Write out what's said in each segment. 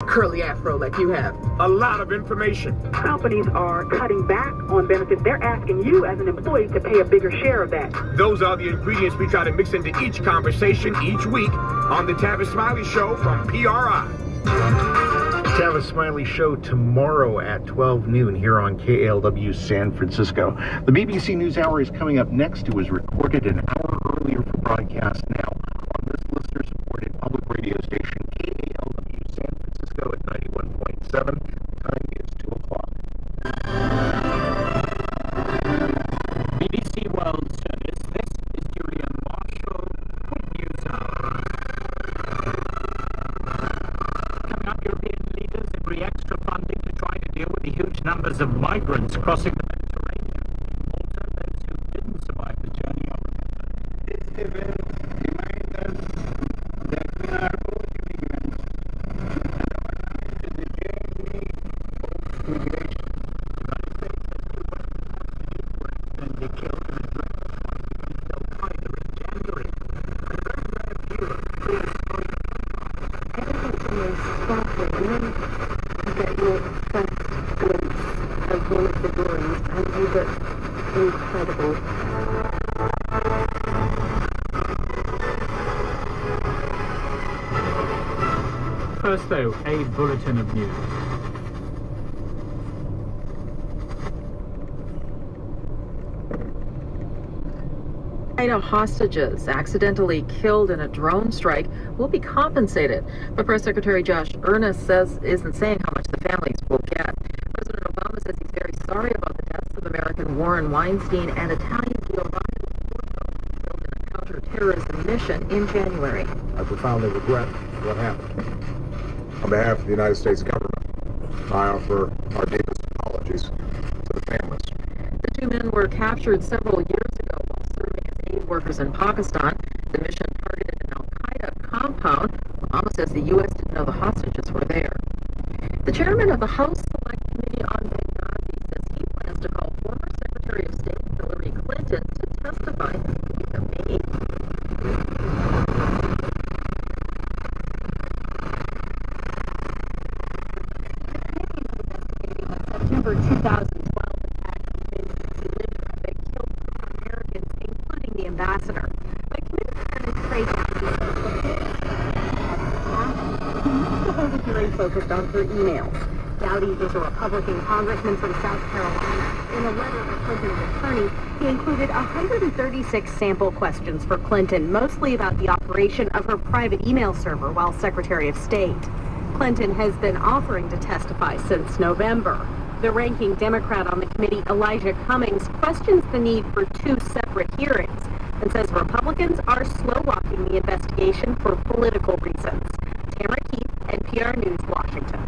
curly afro like you have. A lot of information. Companies are cutting back on benefits. They're asking you as an employee to pay a bigger share of that. Those are the ingredients we try to mix into each conversation each week on the Tavis Smiley Show from PRI. Tavis Smiley Show tomorrow at 12 noon here on KALW San Francisco. The BBC News Hour is coming up next. It was recorded an hour earlier for broadcast now on this listener-supported public radio station, KALW San Francisco at 91.7. Time is 2 o'clock. BBC World Service, this is Julian Marshall with News Hour. Coming up, European leaders agree extra funding to try to deal with the huge numbers of migrants crossing the Mediterranean. Also, those who didn't survive the journey are remembered. This event reminds us that we are all immigrants and our knowledge is the journey of migration. The United States has 2 Western prostitutes were accidentally killed in a drone strike against Al-Qaeda in January. And a very rare view of clear smoke. Everything is sparkling, and then you get your first glimpse of one of the drawings, and you look incredible. First, though, a bulletin of news. Al-Qaeda hostages accidentally killed in a drone strike will be compensated, but Press Secretary Josh Earnest isn't saying how much the families will get. President Obama says he's very sorry about the deaths of American Warren Weinstein and Italian Giovanni killed in a counterterrorism mission in January. I profoundly regret what happened. On behalf of the United States government, I offer our deepest apologies to the families. The 2 men were captured several years ago while serving as aid workers in Pakistan. The mission targeted an Al-Qaeda compound. Obama says the U.S. didn't know the hostages were there. The chairman of the House Select Committee on Benghazi says he plans to call former Secretary of State Hillary Clinton to testify via May 8th. September 2012 attack in Libya that killed 4 Americans, including the ambassador. The committee started Trey Dowdy focused on her emails. Dowdy is a Republican congressman from South Carolina. In a letter to Clinton's attorney, he included 136 sample questions for Clinton, mostly about the operation of her private email server while Secretary of State. Clinton has been offering to testify since November. The ranking Democrat on the committee, Elijah Cummings, questions the need for 2 separate hearings and says Republicans are slow-walking the investigation for political reasons. Tamara Keith, NPR News, Washington.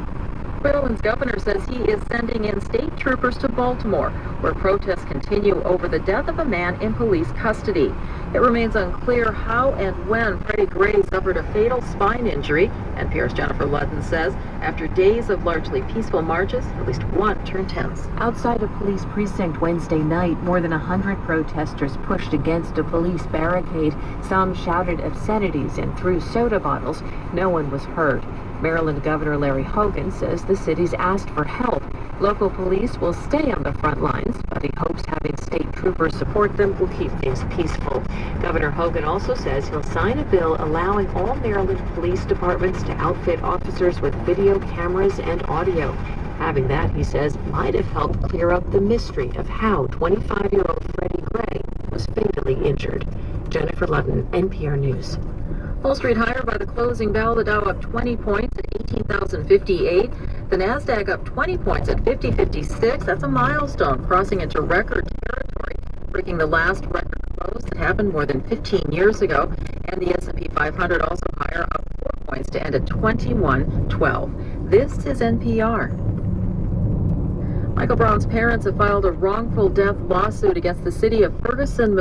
Maryland's governor says he is sending in state troopers to Baltimore, where protests continue over the death of a man in police custody. It remains unclear how and when Freddie Gray suffered a fatal spine injury, NPR's Jennifer Ludden says after days of largely peaceful marches, at least one turned tense. Outside a police precinct Wednesday night, more than 100 protesters pushed against a police barricade. Some shouted obscenities and threw soda bottles. No one was hurt. Maryland Governor Larry Hogan says the city's asked for help. Local police will stay on the front lines, but he hopes having state troopers support them will keep things peaceful. Governor Hogan also says he'll sign a bill allowing all Maryland police departments to outfit officers with video cameras and audio. Having that, he says, might have helped clear up the mystery of how 25-year-old Freddie Gray was fatally injured. Jennifer Ludden, NPR News. Wall Street higher by the closing bell. The Dow up 20 points at 18,058. The Nasdaq up 20 points at 5056. That's a milestone, crossing into record territory, breaking the last record close that happened more than 15 years ago. And the S&P 500 also higher, up 4 points to end at 2112. This is NPR. Michael Brown's parents have filed a wrongful death lawsuit against the city of Ferguson,